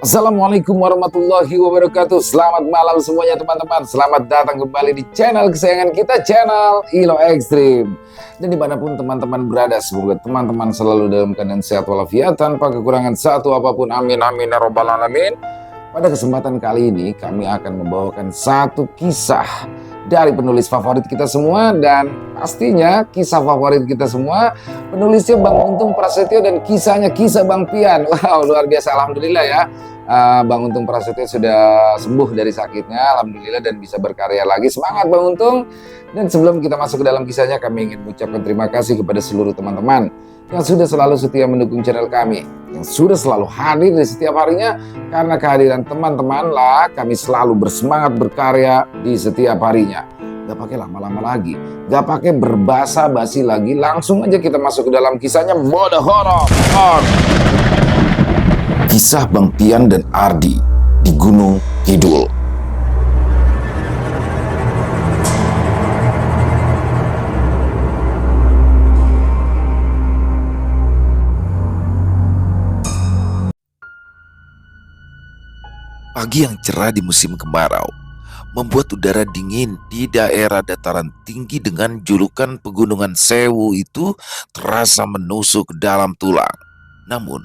Assalamualaikum warahmatullahi wabarakatuh. Selamat malam semuanya teman-teman. Selamat datang kembali di channel kesayangan kita, channel Ilo Ekstrim. Dan dimanapun teman-teman berada, semoga teman-teman selalu dalam keadaan sehat walafiat, tanpa kekurangan satu apapun. Amin amin ya robbal alamin. Pada kesempatan kali ini kami akan membawakan satu kisah dari penulis favorit kita semua, dan pastinya kisah favorit kita semua, penulisnya Bang Untung Prasetyo dan kisahnya kisah Bang Pian. Wow, luar biasa, alhamdulillah ya. Bang Untung Prasetyo sudah sembuh dari sakitnya, alhamdulillah, dan bisa berkarya lagi. Semangat Bang Untung. Dan sebelum kita masuk ke dalam kisahnya, kami ingin mengucapkan terima kasih kepada seluruh teman-teman yang sudah selalu setia mendukung channel kami, yang sudah selalu hadir di setiap harinya. Karena kehadiran teman-teman lah kami selalu bersemangat berkarya di setiap harinya. Gak pakai lama-lama lagi, gak pakai berbasa-basi lagi, langsung aja kita masuk ke dalam kisahnya. Mode horor. Kisah Bang Pian dan Ardi di Gunung Kidul. Pagi yang cerah di musim kemarau membuat udara dingin di daerah dataran tinggi dengan julukan Pegunungan Sewu itu terasa menusuk ke dalam tulang. Namun,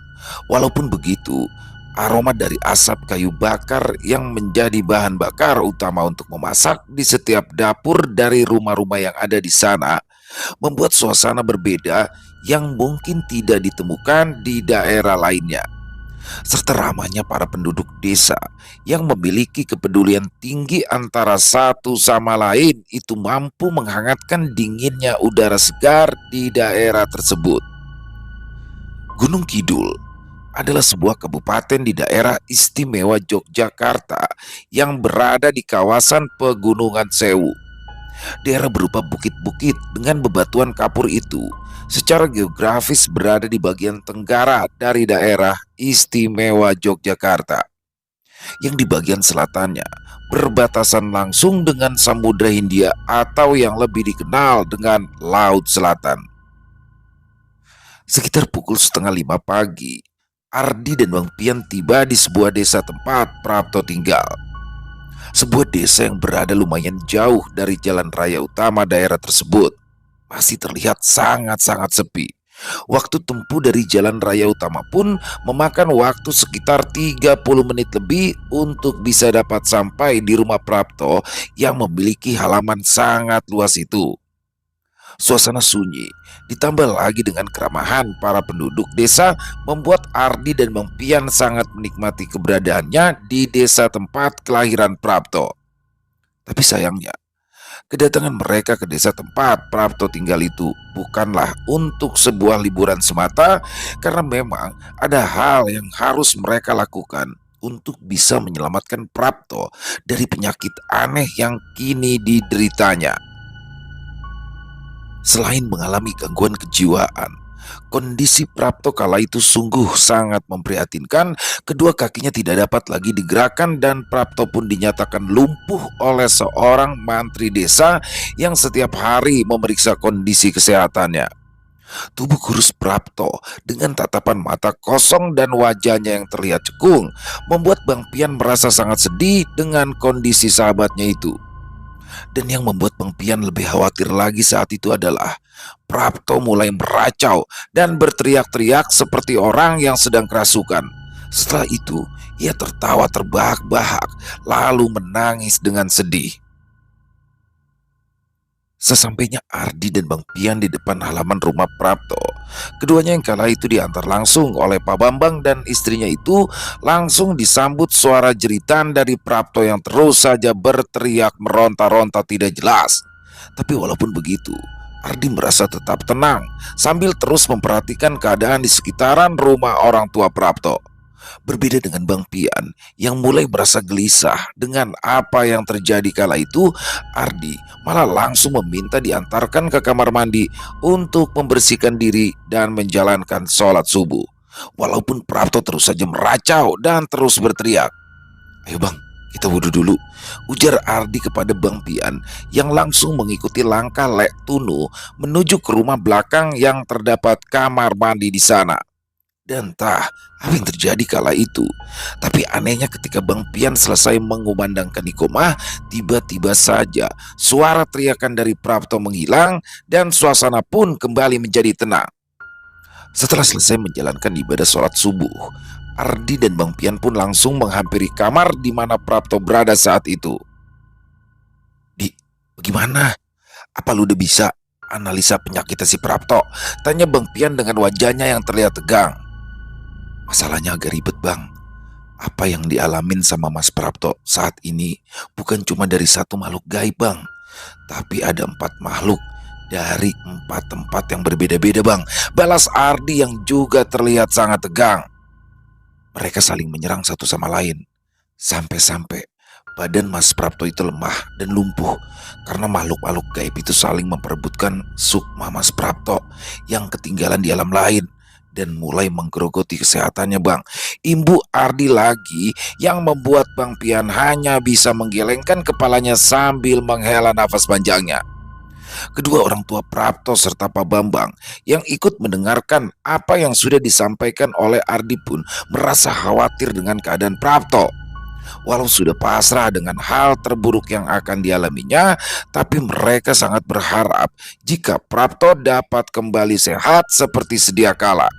walaupun begitu, aroma dari asap kayu bakar yang menjadi bahan bakar utama untuk memasak di setiap dapur dari rumah-rumah yang ada di sana membuat suasana berbeda yang mungkin tidak ditemukan di daerah lainnya. Serta ramanya para penduduk desa yang memiliki kepedulian tinggi antara satu sama lain itu mampu menghangatkan dinginnya udara segar di daerah tersebut. Gunung Kidul adalah sebuah kabupaten di daerah istimewa Yogyakarta yang berada di kawasan Pegunungan Sewu. Daerah berupa bukit-bukit dengan bebatuan kapur itu secara geografis berada di bagian tenggara dari daerah istimewa Yogyakarta, yang di bagian selatannya berbatasan langsung dengan Samudra Hindia atau yang lebih dikenal dengan Laut Selatan. Sekitar pukul 4:30 pagi, Ardi dan Bang Pian tiba di sebuah desa tempat Prapto tinggal. Sebuah desa yang berada lumayan jauh dari jalan raya utama daerah tersebut. Masih terlihat sangat-sangat sepi. Waktu tempuh dari jalan raya utama pun memakan waktu sekitar 30 menit lebih untuk bisa dapat sampai di rumah Prapto yang memiliki halaman sangat luas itu. Suasana sunyi ditambah lagi dengan keramahan para penduduk desa membuat Ardi dan Bang Pian sangat menikmati keberadaannya di desa tempat kelahiran Prapto. Tapi sayangnya, kedatangan mereka ke desa tempat Prapto tinggal itu bukanlah untuk sebuah liburan semata, karena memang ada hal yang harus mereka lakukan untuk bisa menyelamatkan Prapto dari penyakit aneh yang kini dideritanya. Selain mengalami gangguan kejiwaan, kondisi Prapto kala itu sungguh sangat memprihatinkan. Kedua kakinya tidak dapat lagi digerakkan dan Prapto pun dinyatakan lumpuh oleh seorang mantri desa yang setiap hari memeriksa kondisi kesehatannya. Tubuh kurus Prapto dengan tatapan mata kosong dan wajahnya yang terlihat cekung membuat Bang Pian merasa sangat sedih dengan kondisi sahabatnya itu. Dan yang membuat Bang Pian lebih khawatir lagi saat itu adalah Prapto mulai meracau dan berteriak-teriak seperti orang yang sedang kerasukan. Setelah itu, ia tertawa terbahak-bahak lalu menangis dengan sedih. Sesampainya Ardi dan Bang Pian di depan halaman rumah Prapto, keduanya yang kala itu diantar langsung oleh Pak Bambang dan istrinya itu langsung disambut suara jeritan dari Prapto yang terus saja berteriak meronta-ronta tidak jelas. Tapi walaupun begitu, Ardi merasa tetap tenang sambil terus memperhatikan keadaan di sekitaran rumah orang tua Prapto. Berbeda dengan Bang Pian yang mulai merasa gelisah dengan apa yang terjadi kala itu, Ardi malah langsung meminta diantarkan ke kamar mandi untuk membersihkan diri dan menjalankan sholat subuh. Walaupun Prapto terus saja meracau dan terus berteriak, "Ayo bang, Kita wudhu dulu, ujar Ardi kepada Bang Pian yang langsung mengikuti langkah Lek Tunu menuju ke rumah belakang yang terdapat kamar mandi di sana. Dan entah apa yang terjadi kala itu. Tapi anehnya ketika Bang Pian selesai mengumandangkan ikomah, tiba-tiba saja suara teriakan dari Prapto menghilang dan suasana pun kembali menjadi tenang. Setelah selesai menjalankan ibadah sholat subuh, Ardi dan Bang Pian pun langsung menghampiri kamar di mana Prapto berada saat itu. Di, bagaimana? Apa lu udah bisa analisa penyakitnya si Prapto? Tanya Bang Pian dengan wajahnya yang terlihat tegang. Masalahnya agak ribet bang. Apa yang dialamin sama Mas Prapto saat ini bukan cuma dari satu makhluk gaib bang, tapi ada 4 makhluk dari 4 tempat yang berbeda-beda bang. Balas Ardi yang juga terlihat sangat tegang. Mereka saling menyerang satu sama lain. Sampai-sampai badan Mas Prapto itu lemah dan lumpuh karena makhluk-makhluk gaib itu saling memperebutkan sukma Mas Prapto yang ketinggalan di alam lain dan mulai menggerogoti kesehatannya bang. Imbu Ardi lagi yang membuat Bang Pian hanya bisa menggelengkan kepalanya sambil menghela nafas panjangnya. Kedua orang tua Prapto serta Pak Bambang yang ikut mendengarkan apa yang sudah disampaikan oleh Ardi pun merasa khawatir dengan keadaan Prapto. Walau sudah pasrah dengan hal terburuk yang akan dialaminya, tapi mereka sangat berharap jika Prapto dapat kembali sehat seperti sedia kala.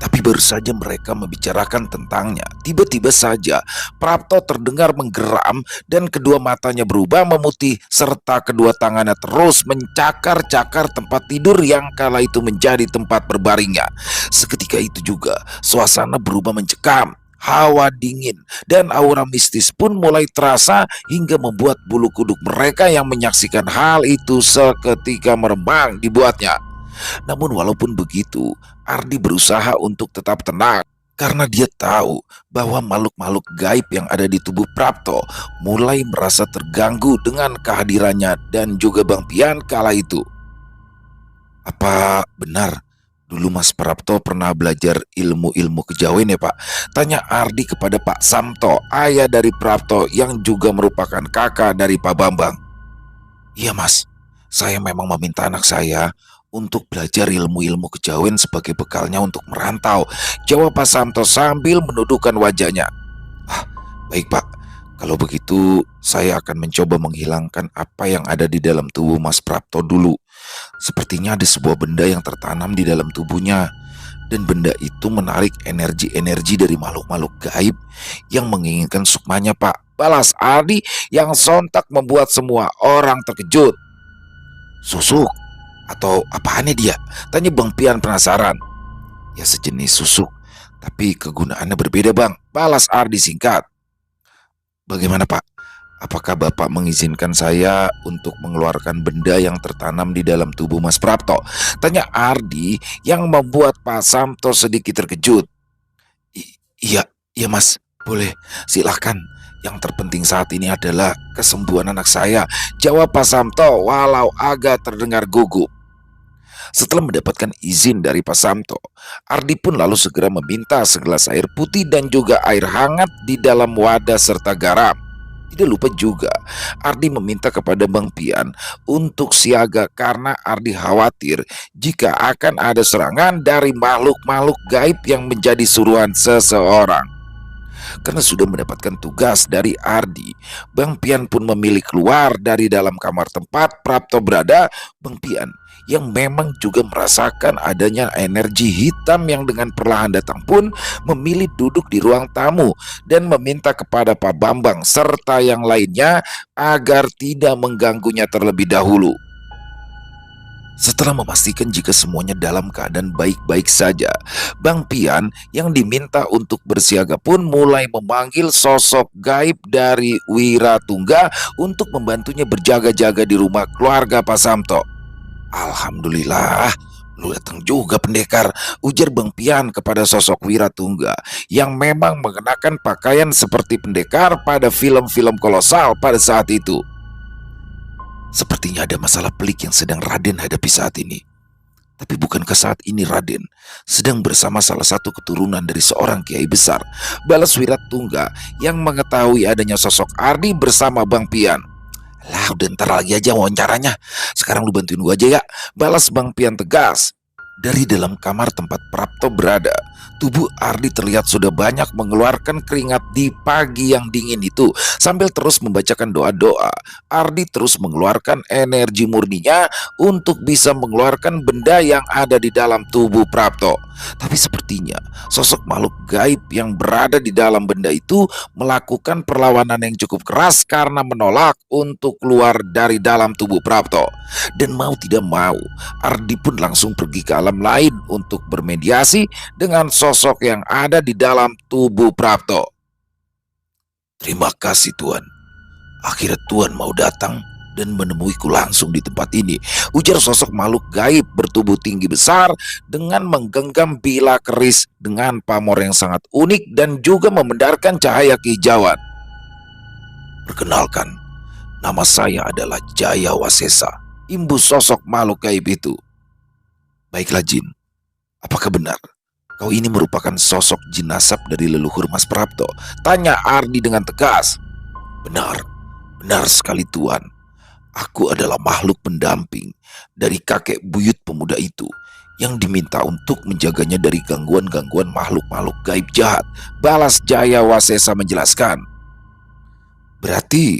Tapi baru saja mereka membicarakan tentangnya, tiba-tiba saja Prapto terdengar menggeram dan kedua matanya berubah memutih serta kedua tangannya terus mencakar-cakar tempat tidur yang kala itu menjadi tempat berbaringnya. Seketika itu juga suasana berubah mencekam. Hawa dingin dan aura mistis pun mulai terasa hingga membuat bulu kuduk mereka yang menyaksikan hal itu seketika meremang dibuatnya. Namun walaupun begitu, Ardi berusaha untuk tetap tenang karena dia tahu bahwa makhluk-makhluk gaib yang ada di tubuh Prapto mulai merasa terganggu dengan kehadirannya dan juga Bang Pian kala itu. Apa benar dulu Mas Prapto pernah belajar ilmu-ilmu kejawen ya Pak? Tanya Ardi kepada Pak Samto, ayah dari Prapto yang juga merupakan kakak dari Pak Bambang. Iya Mas, saya memang meminta anak saya untuk belajar ilmu-ilmu kejawen sebagai bekalnya untuk merantau, jawab Pak Samto sambil menundukkan wajahnya. Ah, baik Pak, kalau begitu saya akan mencoba menghilangkan apa yang ada di dalam tubuh Mas Prapto dulu. Sepertinya ada sebuah benda yang tertanam di dalam tubuhnya, dan benda itu menarik energi-energi dari makhluk-makhluk gaib yang menginginkan sukmanya Pak, balas Ardi yang sontak membuat semua orang terkejut. Susuk? Atau apaannya dia? Tanya Bang Pian penasaran. Ya sejenis susuk, tapi kegunaannya berbeda bang, balas Ardi singkat. Bagaimana Pak? Apakah Bapak mengizinkan saya untuk mengeluarkan benda yang tertanam di dalam tubuh Mas Prapto? Tanya Ardi yang membuat Pak Samto sedikit terkejut. Iya, iya Mas, boleh, silahkan. Yang terpenting saat ini adalah kesembuhan anak saya, jawab Pak Samto walau agak terdengar gugup. Setelah mendapatkan izin dari Pak Samto, Ardi pun lalu segera meminta segelas air putih dan juga air hangat di dalam wadah serta garam. Tidak lupa juga, Ardi meminta kepada Bang Pian untuk siaga karena Ardi khawatir jika akan ada serangan dari makhluk-makhluk gaib yang menjadi suruhan seseorang. Karena sudah mendapatkan tugas dari Ardi, Bang Pian pun memilih keluar dari dalam kamar tempat Prapto berada. Bang Pian yang memang juga merasakan adanya energi hitam yang dengan perlahan datang pun memilih duduk di ruang tamu dan meminta kepada Pak Bambang serta yang lainnya agar tidak mengganggunya terlebih dahulu. Setelah memastikan jika semuanya dalam keadaan baik-baik saja, Bang Pian yang diminta untuk bersiaga pun mulai memanggil sosok gaib dari Wiratungga untuk membantunya berjaga-jaga di rumah keluarga Pak Samto. Alhamdulillah, lu datang juga pendekar, ujar Bang Pian kepada sosok Wiratungga yang memang mengenakan pakaian seperti pendekar pada film-film kolosal pada saat itu. Sepertinya ada masalah pelik yang sedang Raden hadapi saat ini. Tapi bukankah saat ini Raden sedang bersama salah satu keturunan dari seorang kiai besar, balas Wiratungga, yang mengetahui adanya sosok Ardi bersama Bang Pian. Lah udah ntar lagi aja wawancaranya. Sekarang lu bantuin gua aja ya, balas Bang Pian tegas. Dari dalam kamar tempat Prapto berada, tubuh Ardi terlihat sudah banyak mengeluarkan keringat di pagi yang dingin itu. Sambil terus membacakan doa-doa, Ardi terus mengeluarkan energi murninya untuk bisa mengeluarkan benda yang ada di dalam tubuh Prapto. Tapi sepertinya sosok makhluk gaib yang berada di dalam benda itu melakukan perlawanan yang cukup keras karena menolak untuk keluar dari dalam tubuh Prapto. Dan mau tidak mau, Ardi pun langsung pergi ke alam lain untuk bermediasi dengan sosok yang ada di dalam tubuh Prapto. Terima kasih Tuan. Akhirnya Tuan mau datang dan menemuiku langsung di tempat ini, ujar sosok makhluk gaib bertubuh tinggi besar dengan menggenggam bilah keris dengan pamor yang sangat unik dan juga memendarkan cahaya kehijauan. Perkenalkan, nama saya adalah Jaya Wasesa, imbus sosok makhluk gaib itu. Baiklah Jin, apakah benar kau ini merupakan sosok jin nasab dari leluhur Mas Prapto? Tanya Ardi dengan tegas. Benar, benar sekali Tuan. Aku adalah makhluk pendamping dari kakek buyut pemuda itu yang diminta untuk menjaganya dari gangguan-gangguan makhluk-makhluk gaib jahat. Balas Jaya Wasesa menjelaskan. Berarti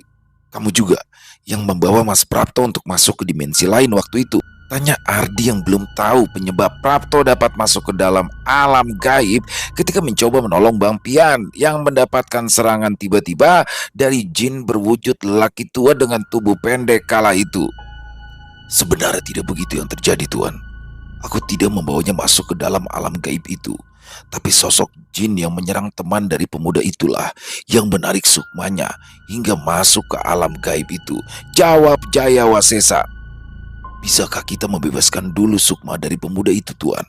kamu juga yang membawa Mas Prapto untuk masuk ke dimensi lain waktu itu? Tanya Ardi yang belum tahu penyebab Prapto dapat masuk ke dalam alam gaib ketika mencoba menolong Bang Pian yang mendapatkan serangan tiba-tiba dari jin berwujud lelaki tua dengan tubuh pendek kala itu. Sebenarnya tidak begitu yang terjadi Tuan. Aku tidak membawanya masuk ke dalam alam gaib itu. Tapi sosok jin yang menyerang teman dari pemuda itulah yang menarik sukmanya hingga masuk ke alam gaib itu. Jawab Jaya Wasesa. Bisakah kita membebaskan dulu Sukma dari pemuda itu Tuan?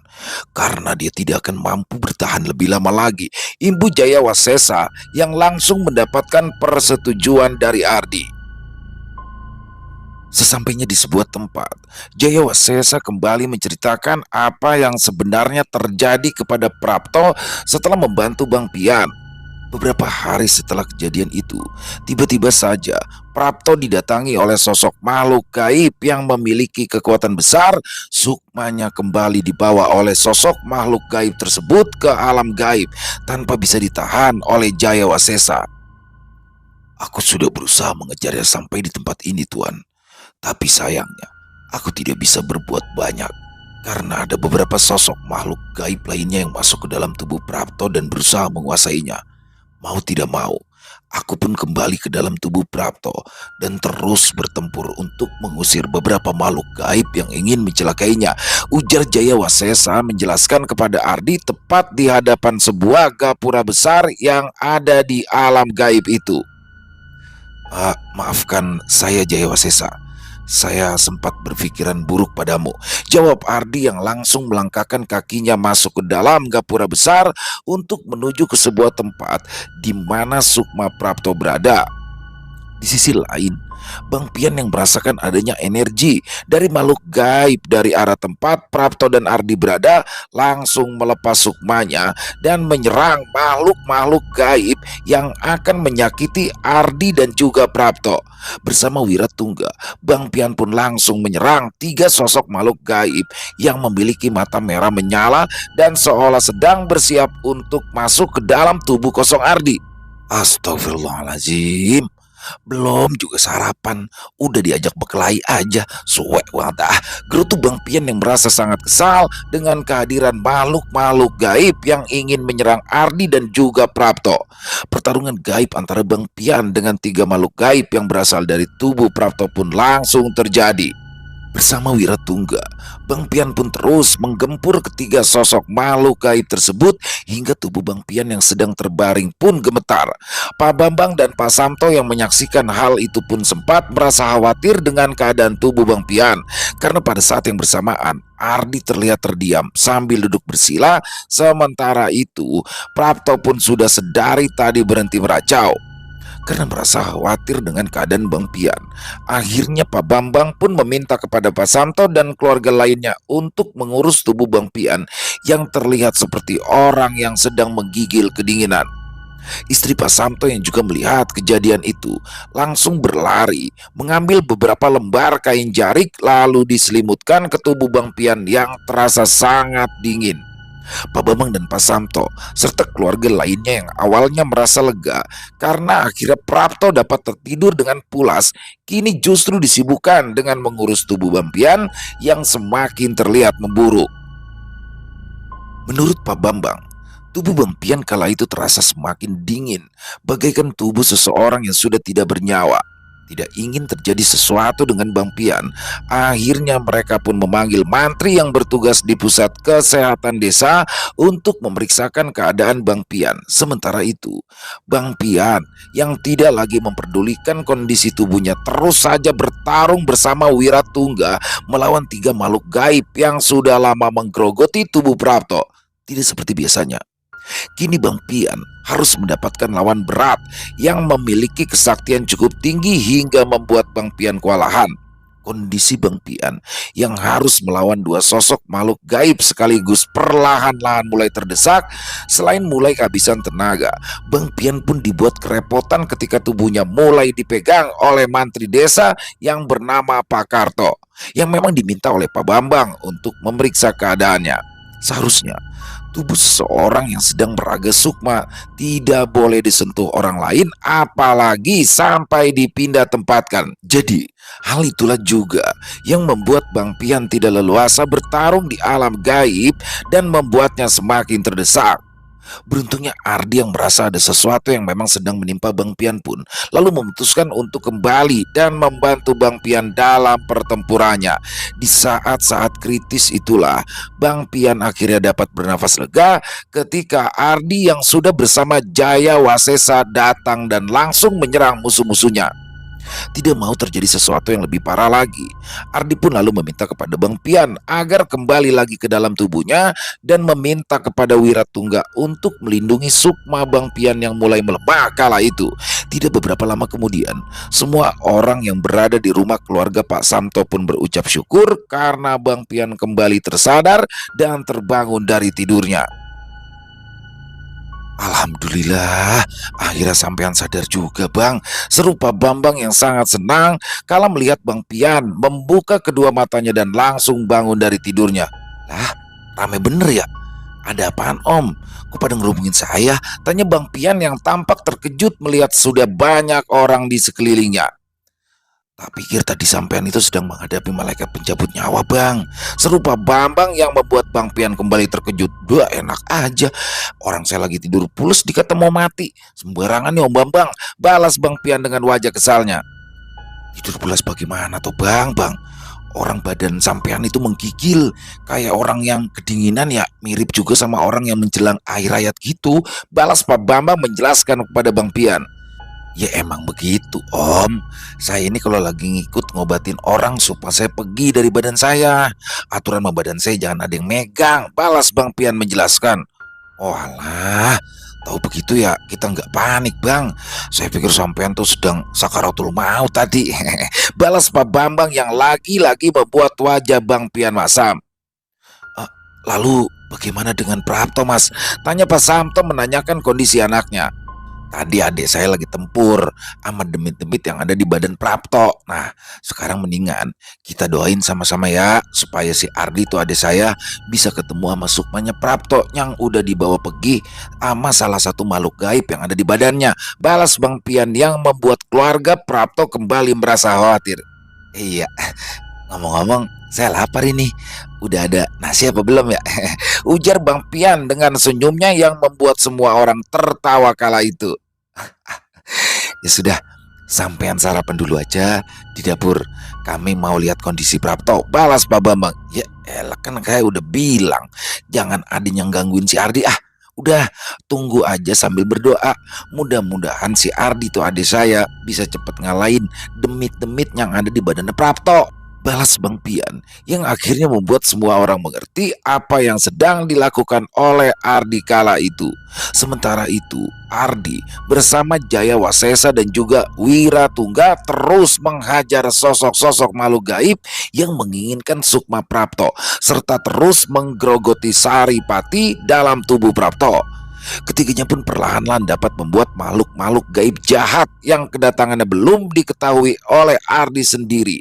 Karena dia tidak akan mampu bertahan lebih lama lagi. Imbu Jaya Wasesa yang langsung mendapatkan persetujuan dari Ardi. Sesampainya di sebuah tempat, Jaya Wasesa kembali menceritakan apa yang sebenarnya terjadi kepada Prapto setelah membantu Bang Pian. Beberapa hari setelah kejadian itu, tiba-tiba saja Prapto didatangi oleh sosok makhluk gaib yang memiliki kekuatan besar. Sukmanya kembali dibawa oleh sosok makhluk gaib tersebut ke alam gaib tanpa bisa ditahan oleh Jaya Wasesa. Aku sudah berusaha mengejarnya sampai di tempat ini Tuan. Tapi sayangnya, aku tidak bisa berbuat banyak karena ada beberapa sosok makhluk gaib lainnya yang masuk ke dalam tubuh Prapto dan berusaha menguasainya. Mau tidak mau, aku pun kembali ke dalam tubuh Prapto dan terus bertempur untuk mengusir beberapa makhluk gaib yang ingin mencelakainya. Ujar Jaya Wasesa menjelaskan kepada Ardi tepat di hadapan sebuah gapura besar yang ada di alam gaib itu. Maafkan saya Jaya Wasesa. Saya sempat berpikiran buruk padamu, jawab Ardi yang langsung melangkahkan kakinya masuk ke dalam gapura besar untuk menuju ke sebuah tempat di mana Sukma Prapto berada. Di sisi lain, Bang Pian yang merasakan adanya energi dari makhluk gaib dari arah tempat Prapto dan Ardi berada langsung melepas sukmanya dan menyerang makhluk-makhluk gaib yang akan menyakiti Ardi dan juga Prapto. Bersama Wiratungga, Bang Pian pun langsung menyerang tiga sosok makhluk gaib yang memiliki mata merah menyala dan seolah sedang bersiap untuk masuk ke dalam tubuh kosong Ardi. Astagfirullahaladzim. Belum juga sarapan, udah diajak berkelahi aja. Suwek banget ah. Gerutu Bang Pian yang merasa sangat kesal dengan kehadiran makhluk-makhluk gaib yang ingin menyerang Ardi dan juga Prapto. Pertarungan gaib antara Bang Pian dengan tiga makhluk gaib yang berasal dari tubuh Prapto pun langsung terjadi. Bersama Wiratungga, Bang Pian pun terus menggempur ketiga sosok makhluk gaib tersebut hingga tubuh Bang Pian yang sedang terbaring pun gemetar. Pak Bambang dan Pak Samto yang menyaksikan hal itu pun sempat merasa khawatir dengan keadaan tubuh Bang Pian. Karena pada saat yang bersamaan, Ardi terlihat terdiam sambil duduk bersila. Sementara itu, Prapto pun sudah sedari tadi berhenti meracau. Karena merasa khawatir dengan keadaan Bang Pian, akhirnya Pak Bambang pun meminta kepada Pak Santo dan keluarga lainnya untuk mengurus tubuh Bang Pian yang terlihat seperti orang yang sedang menggigil kedinginan. Istri Pak Santo yang juga melihat kejadian itu langsung berlari mengambil beberapa lembar kain jarik lalu diselimutkan ke tubuh Bang Pian yang terasa sangat dingin. Pak Bambang dan Pak Santo serta keluarga lainnya yang awalnya merasa lega karena akhirnya Prapto dapat tertidur dengan pulas, kini justru disibukkan dengan mengurus tubuh Bang Pian yang semakin terlihat memburuk. Menurut Pak Bambang, tubuh Bang Pian kala itu terasa semakin dingin, bagaikan tubuh seseorang yang sudah tidak bernyawa. Tidak ingin terjadi sesuatu dengan Bang Pian, akhirnya mereka pun memanggil mantri yang bertugas di pusat kesehatan desa untuk memeriksakan keadaan Bang Pian. Sementara itu, Bang Pian yang tidak lagi memperdulikan kondisi tubuhnya terus saja bertarung bersama Wiratungga melawan tiga makhluk gaib yang sudah lama menggerogoti tubuh Prapto. Tidak seperti biasanya. Kini Bang Pian harus mendapatkan lawan berat yang memiliki kesaktian cukup tinggi hingga membuat Bang Pian kewalahan. Kondisi Bang Pian yang harus melawan dua sosok makhluk gaib sekaligus perlahan-lahan mulai terdesak. Selain mulai kehabisan tenaga, Bang Pian pun dibuat kerepotan ketika tubuhnya mulai dipegang oleh mantri desa yang bernama Pak Karto, yang memang diminta oleh Pak Bambang untuk memeriksa keadaannya. Seharusnya tubuh seseorang yang sedang meraga sukma tidak boleh disentuh orang lain, apalagi sampai dipindah tempatkan. Jadi hal itulah juga yang membuat Bang Pian tidak leluasa bertarung di alam gaib dan membuatnya semakin terdesak. Beruntungnya Ardi yang merasa ada sesuatu yang memang sedang menimpa Bang Pian pun lalu memutuskan untuk kembali dan membantu Bang Pian dalam pertempurannya. Di saat-saat kritis itulah Bang Pian akhirnya dapat bernafas lega ketika Ardi yang sudah bersama Jaya Wasesa datang dan langsung menyerang musuh-musuhnya. Tidak mau terjadi sesuatu yang lebih parah lagi, Ardi pun lalu meminta kepada Bang Pian agar kembali lagi ke dalam tubuhnya dan meminta kepada Wiratungga untuk melindungi sukma Bang Pian yang mulai melemah kala itu. Tidak beberapa lama kemudian, semua orang yang berada di rumah keluarga Pak Samto pun berucap syukur karena Bang Pian kembali tersadar dan terbangun dari tidurnya. Alhamdulillah, akhirnya sampean sadar juga Bang. Seru Pak Bambang yang sangat senang kala melihat Bang Pian membuka kedua matanya dan langsung bangun dari tidurnya. Lah, rame bener ya? Ada apaan Om? Kok pada ngerubungin saya? Tanya Bang Pian yang tampak terkejut melihat sudah banyak orang di sekelilingnya. Tak pikir tadi sampean itu sedang menghadapi malaikat pencabut nyawa Bang. Seru Pak Bambang yang membuat Bang Pian kembali terkejut. Dua enak aja. Orang saya lagi tidur pules dikata mau mati. Sembarangan nih Om Bambang. Balas Bang Pian dengan wajah kesalnya. Tidur pulas bagaimana tuh Bang? Orang badan sampean itu menggigil. Kayak orang yang kedinginan ya. Mirip juga sama orang yang menjelang air hayat gitu. Balas Pak Bambang menjelaskan kepada Bang Pian. Ya emang begitu Om. Saya ini kalau lagi ngikut ngobatin orang supaya saya pergi dari badan saya. Aturan sama badan saya jangan ada yang megang. Balas Bang Pian menjelaskan. Oh alah, tahu begitu ya kita nggak panik Bang. Saya pikir sampean tuh sedang sakaratul maut tadi. Balas Pak Bambang yang lagi-lagi membuat wajah Bang Pian masam. "Eh, lalu bagaimana dengan Prapto Mas?" Tanya Pak Samto menanyakan kondisi anaknya. Tadi adik saya lagi tempur sama demit-demit yang ada di badan Prapto. Nah, sekarang mendingan kita doain sama-sama ya supaya si Ardi itu adik saya bisa ketemu sama sukmanya Prapto yang udah dibawa pergi sama salah satu makhluk gaib yang ada di badannya. Balas Bang Pian yang membuat keluarga Prapto kembali merasa khawatir. Iya, ngomong-ngomong saya lapar ini. Udah ada nasi apa belum ya? Ujar Bang Pian dengan senyumnya yang membuat semua orang tertawa kala itu. Ya sudah, sampean sarapan dulu aja di dapur. Kami mau lihat kondisi Prapto. Balas Pak Bambang. Ya elah kan kayak udah bilang jangan ada yang gangguin si Ardi ah. Udah tunggu aja sambil berdoa. Mudah-mudahan si Ardi tuh adik saya bisa cepet ngalahin demit-demit yang ada di badan Prapto. Balas Bang Pian yang akhirnya membuat semua orang mengerti apa yang sedang dilakukan oleh Ardi kala itu. Sementara itu, Ardi bersama Jaya Wasesa dan juga Wiratungga terus menghajar sosok-sosok makhluk gaib yang menginginkan Sukma Prapto serta terus menggerogoti Saripati dalam tubuh Prapto. Ketiganya pun perlahan-lahan dapat membuat makhluk-makhluk gaib jahat yang kedatangannya belum diketahui oleh Ardi sendiri.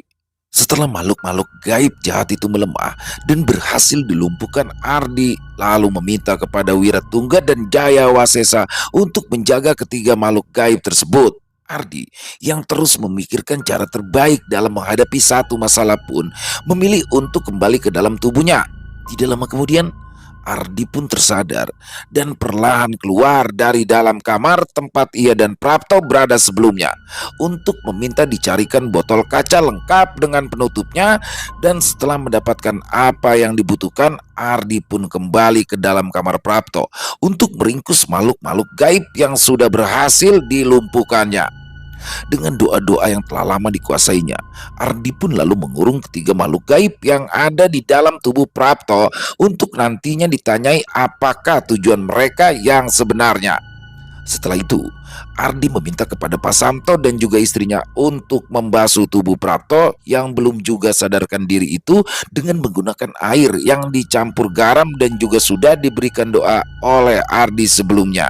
Setelah makhluk-makhluk gaib jahat itu melemah dan berhasil dilumpuhkan, Ardi lalu meminta kepada Wiratungga dan Jaya Wasesa untuk menjaga ketiga makhluk gaib tersebut. Ardi yang terus memikirkan cara terbaik dalam menghadapi satu masalah pun memilih untuk kembali ke dalam tubuhnya. Tidak lama kemudian, Ardi pun tersadar dan perlahan keluar dari dalam kamar tempat ia dan Prapto berada sebelumnya untuk meminta dicarikan botol kaca lengkap dengan penutupnya. Dan setelah mendapatkan apa yang dibutuhkan, Ardi pun kembali ke dalam kamar Prapto untuk meringkus makhluk-makhluk gaib yang sudah berhasil dilumpuhkannya. Dengan doa-doa yang telah lama dikuasainya, Ardi pun lalu mengurung ketiga makhluk gaib yang ada di dalam tubuh Prapto untuk nantinya ditanyai apakah tujuan mereka yang sebenarnya. Setelah itu, Ardi meminta kepada Pak Samto dan juga istrinya untuk membasuh tubuh Prapto yang belum juga sadarkan diri itu dengan menggunakan air yang dicampur garam dan juga sudah diberikan doa oleh Ardi sebelumnya.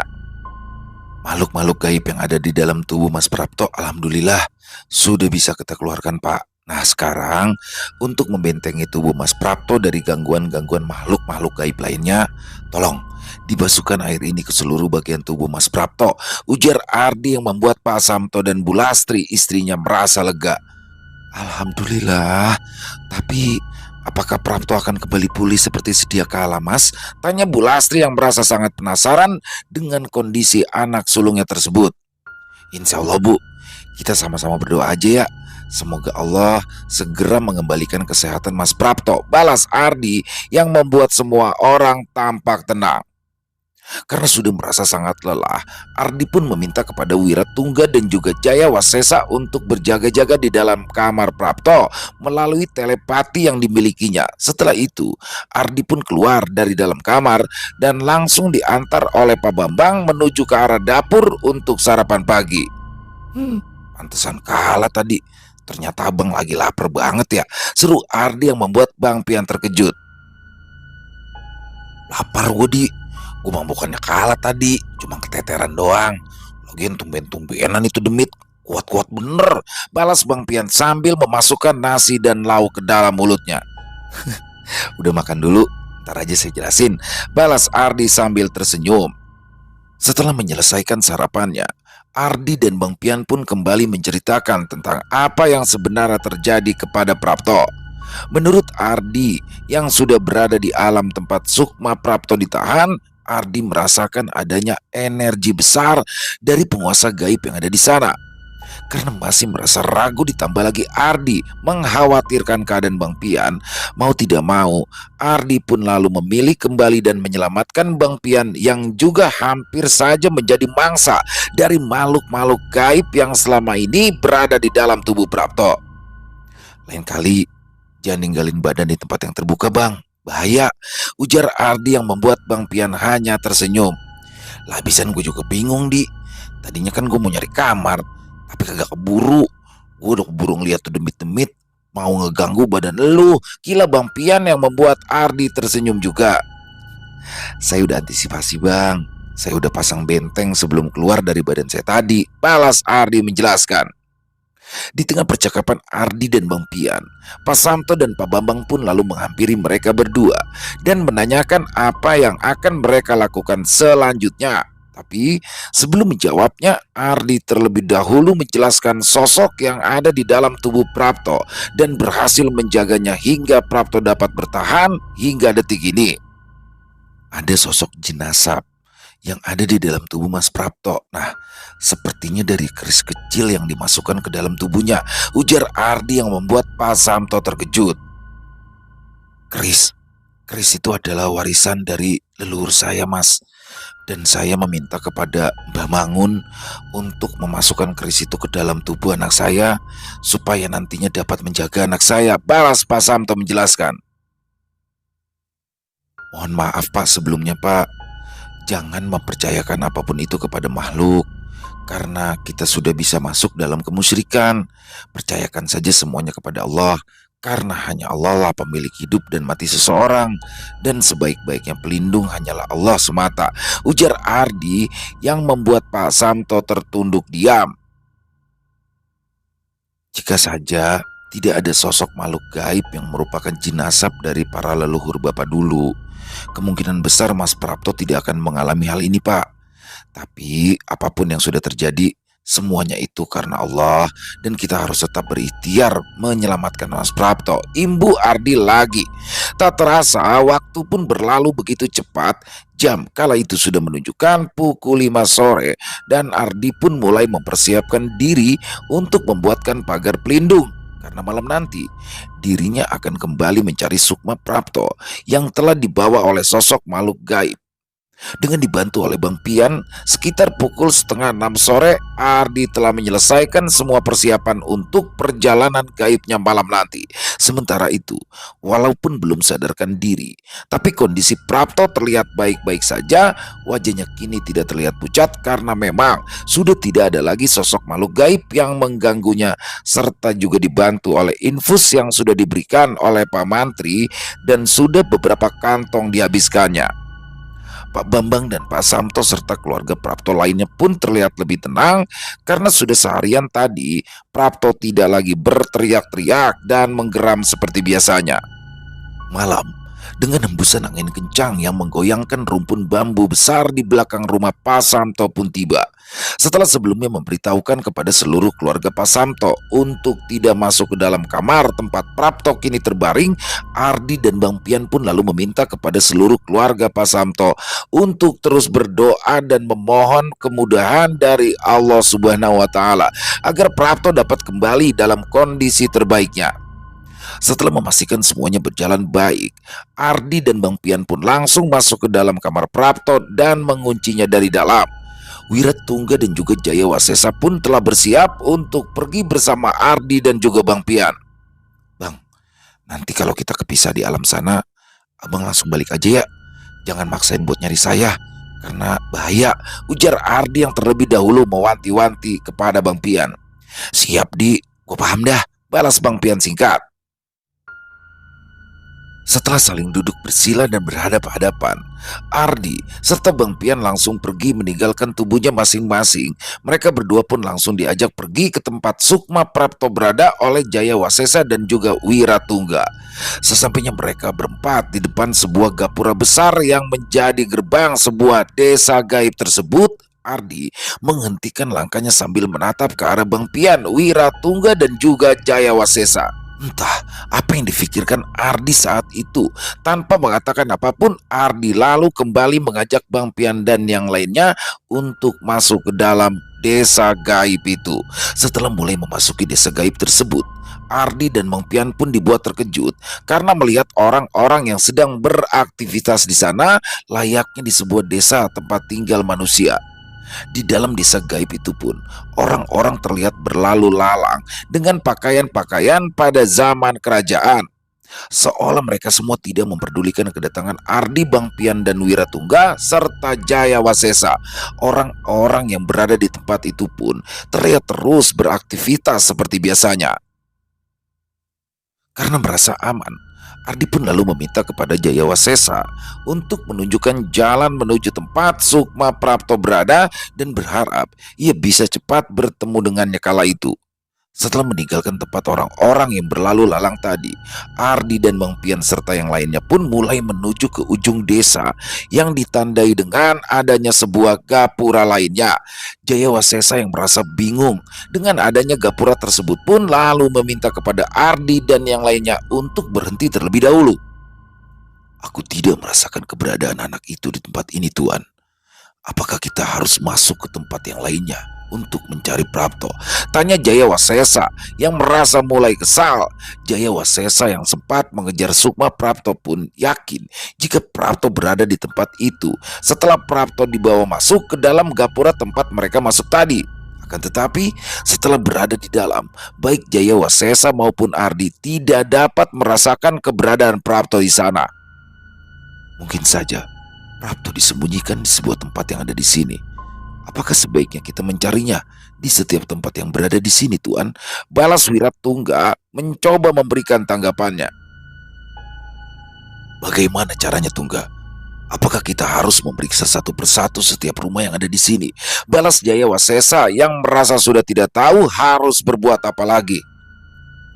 Makhluk-makhluk gaib yang ada di dalam tubuh Mas Prapto alhamdulillah sudah bisa kita keluarkan, Pak. Nah sekarang untuk membentengi tubuh Mas Prapto dari gangguan-gangguan makhluk-makhluk gaib lainnya, tolong dibasuhkan air ini ke seluruh bagian tubuh Mas Prapto, ujar Ardi yang membuat Pak Samto dan Bu Lastri istrinya merasa lega. Alhamdulillah, tapi apakah Prapto akan kembali pulih seperti sedia kala, Mas? Tanya Bu Lastri yang merasa sangat penasaran dengan kondisi anak sulungnya tersebut. Insya Allah, Bu, kita sama-sama berdoa aja ya. Semoga Allah segera mengembalikan kesehatan Mas Prapto, balas Ardi yang membuat semua orang tampak tenang. Karena sudah merasa sangat lelah, Ardi pun meminta kepada Wiratungga dan juga Jaya Wasesa untuk berjaga-jaga di dalam kamar Prapto melalui telepati yang dimilikinya. Setelah itu, Ardi pun keluar dari dalam kamar dan langsung diantar oleh Pak Bambang menuju ke arah dapur untuk sarapan pagi. Pantesan kalah tadi. Ternyata abang lagi lapar banget ya, seru Ardi yang membuat Bang Pian terkejut. Lapar gue, Di. Gue mah bukannya kalah tadi, cuma keteteran doang. Lagian tumben-tumbenan itu demit, kuat-kuat bener, balas Bang Pian sambil memasukkan nasi dan lauk ke dalam mulutnya. Udah makan dulu, ntar aja saya jelasin, balas Ardi sambil tersenyum. Setelah menyelesaikan sarapannya, Ardi dan Bang Pian pun kembali menceritakan tentang apa yang sebenarnya terjadi kepada Prapto. Menurut Ardi yang sudah berada di alam tempat Sukma Prapto ditahan, Ardi merasakan adanya energi besar dari penguasa gaib yang ada di sana. Karena masih merasa ragu, ditambah lagi Ardi mengkhawatirkan keadaan Bang Pian, mau tidak mau Ardi pun lalu memilih kembali dan menyelamatkan Bang Pian yang juga hampir saja menjadi mangsa dari makhluk-makhluk gaib yang selama ini berada di dalam tubuh Prapto. Lain kali jangan ninggalin badan di tempat yang terbuka, Bang. Bahaya, ujar Ardi yang membuat Bang Pian hanya tersenyum. Lah habisan gue juga bingung, Di. Tadinya kan gue mau nyari kamar, tapi kagak keburu. Gue udah keburu ngeliat tuh demit-demit mau ngeganggu badan lu. Gila Bang Pian yang membuat Ardi tersenyum juga. Saya udah antisipasi, Bang. Saya udah pasang benteng sebelum keluar dari badan saya tadi, balas Ardi menjelaskan. Di tengah percakapan Ardi dan Bang Pian, Pak Samto dan Pak Bambang pun lalu menghampiri mereka berdua dan menanyakan apa yang akan mereka lakukan selanjutnya. Tapi sebelum menjawabnya, Ardi terlebih dahulu menjelaskan sosok yang ada di dalam tubuh Prapto dan berhasil menjaganya hingga Prapto dapat bertahan hingga detik ini. Ada sosok jenazah yang ada di dalam tubuh Mas Prapto. Nah, sepertinya dari keris kecil yang dimasukkan ke dalam tubuhnya, ujar Ardi yang membuat Pak Samto terkejut. Keris itu adalah warisan dari leluhur saya, Mas. Dan saya meminta kepada Mbah Mangun untuk memasukkan keris itu ke dalam tubuh anak saya supaya nantinya dapat menjaga anak saya. Balas Pak Samto menjelaskan. Mohon maaf Pak sebelumnya Pak. Jangan mempercayakan apapun itu kepada makhluk, karena kita sudah bisa masuk dalam kemusyrikan. Percayakan saja semuanya kepada Allah, karena hanya Allah lah pemilik hidup dan mati seseorang, dan sebaik-baiknya pelindung hanyalah Allah semata, ujar Ardi yang membuat Pak Samto tertunduk diam. Jika saja tidak ada sosok makhluk gaib yang merupakan jinasab dari para leluhur Bapak dulu, kemungkinan besar Mas Prapto tidak akan mengalami hal ini, Pak. Tapi apapun yang sudah terjadi, semuanya itu karena Allah, dan kita harus tetap berikhtiar menyelamatkan Mas Prapto. Imbu Ardi lagi. Tak terasa waktu pun berlalu begitu cepat. Jam kala itu sudah menunjukkan pukul 5 sore dan Ardi pun mulai mempersiapkan diri untuk membuatkan pagar pelindung. Karena malam nanti dirinya akan kembali mencari Sukma Prapto yang telah dibawa oleh sosok makhluk gaib. Dengan dibantu oleh Bang Pian, sekitar pukul setengah 6 sore, Ardi telah menyelesaikan semua persiapan untuk perjalanan gaibnya malam nanti. Sementara itu, walaupun belum sadarkan diri, tapi kondisi Prapto terlihat baik-baik saja. Wajahnya kini tidak terlihat pucat karena memang sudah tidak ada lagi sosok makhluk gaib yang mengganggunya, serta juga dibantu oleh infus yang sudah diberikan oleh Pak Mantri dan sudah beberapa kantong dihabiskannya. Pak Bambang dan Pak Samto serta keluarga Prapto lainnya pun terlihat lebih tenang karena sudah seharian tadi Prapto tidak lagi berteriak-teriak dan menggeram seperti biasanya. Malam, dengan hembusan angin kencang yang menggoyangkan rumpun bambu besar di belakang rumah Pak Samto pun tiba. Setelah sebelumnya memberitahukan kepada seluruh keluarga Pak Samto untuk tidak masuk ke dalam kamar tempat Prapto kini terbaring, Ardi dan Bang Pian pun lalu meminta kepada seluruh keluarga Pak Samto untuk terus berdoa dan memohon kemudahan dari Allah Subhanahu wa taala agar Prapto dapat kembali dalam kondisi terbaiknya. Setelah memastikan semuanya berjalan baik, Ardi dan Bang Pian pun langsung masuk ke dalam kamar Prapto dan menguncinya dari dalam. Wiratungga dan juga Jaya Wasesa pun telah bersiap untuk pergi bersama Ardi dan juga Bang Pian. Bang, nanti kalau kita kepisah di alam sana, abang langsung balik aja ya. Jangan maksain buat nyari saya, karena bahaya, ujar Ardi yang terlebih dahulu mewanti-wanti kepada Bang Pian. Siap Di, gue paham dah, balas Bang Pian singkat. Setelah saling duduk bersila dan berhadap-hadapan, Ardi serta Bang Pian langsung pergi meninggalkan tubuhnya masing-masing. Mereka berdua pun langsung diajak pergi ke tempat Sukma Prapto berada oleh Jaya Wasesa dan juga Wiratungga. Sesampainya mereka berempat di depan sebuah gapura besar yang menjadi gerbang sebuah desa gaib tersebut, Ardi menghentikan langkahnya sambil menatap ke arah Bang Pian, Wiratungga dan juga Jaya Wasesa. Entah apa yang difikirkan Ardi saat itu. Tanpa mengatakan apapun, Ardi lalu kembali mengajak Bang Pian dan yang lainnya untuk masuk ke dalam desa gaib itu. Setelah mulai memasuki desa gaib tersebut, Ardi dan Bang Pian pun dibuat terkejut karena melihat orang-orang yang sedang beraktivitas di sana layaknya di sebuah desa tempat tinggal manusia. Di dalam desa gaib itu pun, orang-orang terlihat berlalu lalang dengan pakaian-pakaian pada zaman kerajaan. Seolah mereka semua tidak memperdulikan kedatangan Ardi, Bang Pian dan Wiratungga serta Jaya Wasesa. Orang-orang yang berada di tempat itu pun terlihat terus beraktivitas seperti biasanya. Karena merasa aman, Ardi pun lalu meminta kepada Jaya Wasesa untuk menunjukkan jalan menuju tempat Sukma Prapto berada dan berharap ia bisa cepat bertemu dengannya kala itu. Setelah meninggalkan tempat orang-orang yang berlalu lalang tadi, Ardi dan Bang Pian serta yang lainnya pun mulai menuju ke ujung desa yang ditandai dengan adanya sebuah gapura lainnya. Jaya Wasesa yang merasa bingung dengan adanya gapura tersebut pun lalu meminta kepada Ardi dan yang lainnya untuk berhenti terlebih dahulu. Aku tidak merasakan keberadaan anak itu di tempat ini, Tuan. Apakah kita harus masuk ke tempat yang lainnya? untuk mencari Prapto? Tanya Jayawasesa yang merasa mulai kesal. Jayawasesa yang sempat mengejar Sukma Prapto pun yakin jika Prapto berada di tempat itu setelah Prapto dibawa masuk ke dalam gapura tempat mereka masuk tadi. Akan tetapi setelah berada di dalam, baik Jayawasesa maupun Ardi tidak dapat merasakan keberadaan Prapto di sana. Mungkin saja Prapto disembunyikan di sebuah tempat yang ada di sini. Apakah sebaiknya kita mencarinya di setiap tempat yang berada di sini, Tuan? Balas Wiratungga mencoba memberikan tanggapannya. Bagaimana caranya, Tungga? Apakah kita harus memeriksa satu persatu setiap rumah yang ada di sini? Balas Jayawasesa yang merasa sudah tidak tahu harus berbuat apa lagi.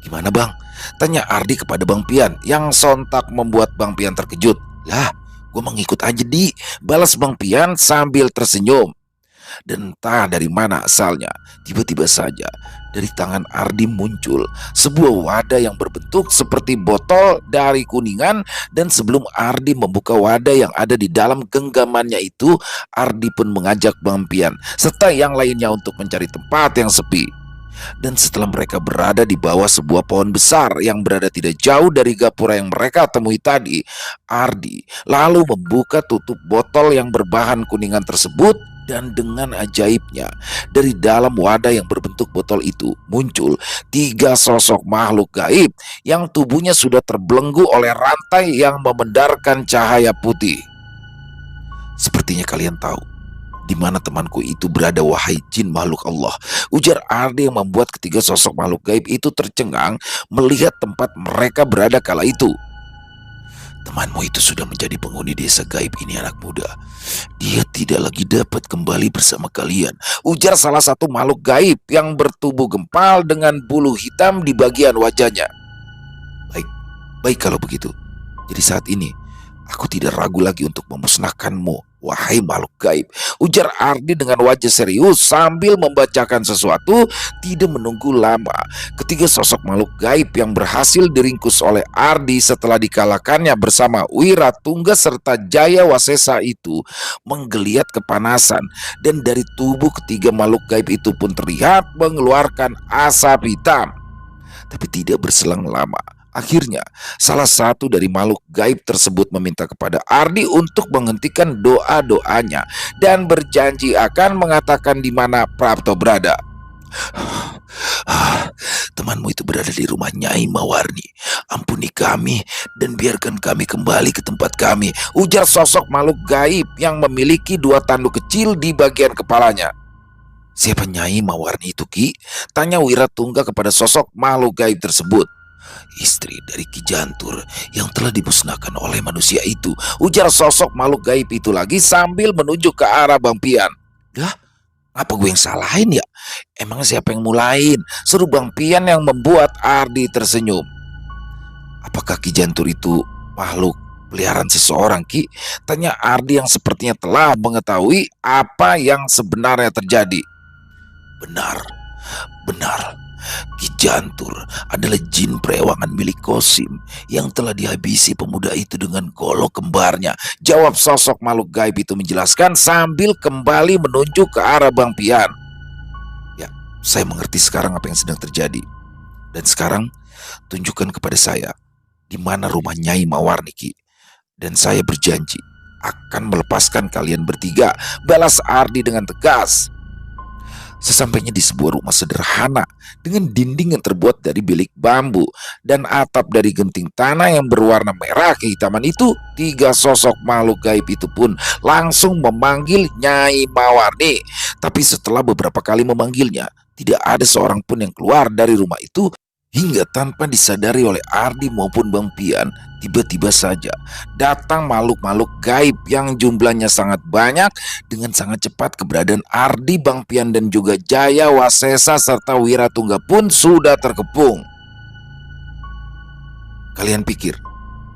Gimana bang? Tanya Ardi kepada Bang Pian yang sontak membuat Bang Pian terkejut. Lah, gue mengikut aja di, balas Bang Pian sambil tersenyum. Dan entah dari mana asalnya, tiba-tiba saja dari tangan Ardi muncul sebuah wadah yang berbentuk seperti botol dari kuningan. Dan sebelum Ardi membuka wadah yang ada di dalam genggamannya itu, Ardi pun mengajak Bang Pian serta yang lainnya untuk mencari tempat yang sepi. Dan setelah mereka berada di bawah sebuah pohon besar yang berada tidak jauh dari gapura yang mereka temui tadi, Ardi lalu membuka tutup botol yang berbahan kuningan tersebut. Dan dengan ajaibnya, dari dalam wadah yang berbentuk botol itu muncul 3 sosok makhluk gaib yang tubuhnya sudah terbelenggu oleh rantai yang memendarkan cahaya putih. Sepertinya kalian tahu di mana temanku itu berada, wahai jin makhluk Allah, ujar Ardi yang membuat ketiga sosok makhluk gaib itu tercengang melihat tempat mereka berada kala itu. Temanmu itu sudah menjadi penghuni desa gaib ini, anak muda. Dia tidak lagi dapat kembali bersama kalian, ujar salah satu makhluk gaib yang bertubuh gempal dengan bulu hitam di bagian wajahnya. Baik, baik kalau begitu. Jadi saat ini aku tidak ragu lagi untuk memusnahkanmu, wahai makhluk gaib, ujar Ardi dengan wajah serius sambil membacakan sesuatu. Tidak menunggu lama, ketiga sosok makhluk gaib yang berhasil diringkus oleh Ardi setelah dikalahkannya bersama Wiratungga serta Jayawasesa itu menggeliat kepanasan. Dan dari tubuh ketiga makhluk gaib itu pun terlihat mengeluarkan asap hitam. Tapi tidak berselang lama, akhirnya salah satu dari makhluk gaib tersebut meminta kepada Ardi untuk menghentikan doa-doanya dan berjanji akan mengatakan di mana Prapto berada. Temanmu itu berada di rumah Nyai Mawarni. Ampuni kami dan biarkan kami kembali ke tempat kami, ujar sosok makhluk gaib yang memiliki 2 tanduk kecil di bagian kepalanya. Siapa Nyai Mawarni itu, Ki? Tanya Wiratungga kepada sosok makhluk gaib tersebut. Istri dari Ki Jantur yang telah dimusnahkan oleh manusia itu, ujar sosok makhluk gaib itu lagi sambil menunjuk ke arah Bang Pian. Lah, apa gue yang salahin ya? Emang siapa yang mulain? Seru Bang Pian yang membuat Ardi tersenyum. Apakah Ki Jantur itu makhluk peliharaan seseorang, Ki? Tanya Ardi yang sepertinya telah mengetahui apa yang sebenarnya terjadi. Benar, benar. Ki Jantur adalah jin perewangan milik Kosim yang telah dihabisi pemuda itu dengan golok kembarnya, jawab sosok makhluk gaib itu menjelaskan sambil kembali menunjuk ke arah Bang Pian. Ya, saya mengerti sekarang apa yang sedang terjadi. Dan sekarang tunjukkan kepada saya di mana rumah Nyai Mawarni, Ki. Dan saya berjanji akan melepaskan kalian bertiga, balas Ardi dengan tegas. Sesampainya di sebuah rumah sederhana dengan dinding yang terbuat dari bilik bambu dan atap dari genting tanah yang berwarna merah kehitaman itu, 3 sosok makhluk gaib itu pun langsung memanggil Nyai Mawarni. Tapi setelah beberapa kali memanggilnya, tidak ada seorang pun yang keluar dari rumah itu. Hingga tanpa disadari oleh Ardi maupun Bang Pian, tiba-tiba saja datang makhluk-makhluk gaib yang jumlahnya sangat banyak. Dengan sangat cepat keberadaan Ardi, Bang Pian dan juga Jayawasesa serta Wiratungga pun sudah terkepung. Kalian pikir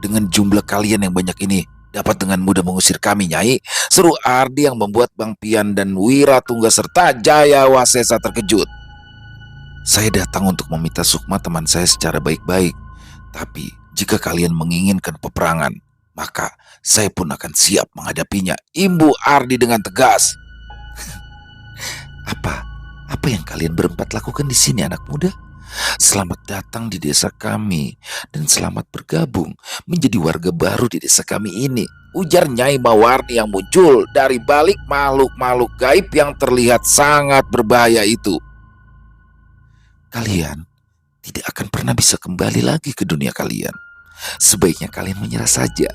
dengan jumlah kalian yang banyak ini dapat dengan mudah mengusir kami, Nyai? Seru Ardi yang membuat Bang Pian dan Wiratungga serta Jayawasesa terkejut. Saya datang untuk meminta Sukma teman saya secara baik-baik. Tapi jika kalian menginginkan peperangan, maka saya pun akan siap menghadapinya, imbu Ardi dengan tegas. Apa? Apa yang kalian berempat lakukan di sini, anak muda? Selamat datang di desa kami dan selamat bergabung menjadi warga baru di desa kami ini. Ujar Nyai Mawarni yang muncul dari balik makhluk-makhluk gaib yang terlihat sangat berbahaya itu. Kalian tidak akan pernah bisa kembali lagi ke dunia kalian. Sebaiknya kalian menyerah saja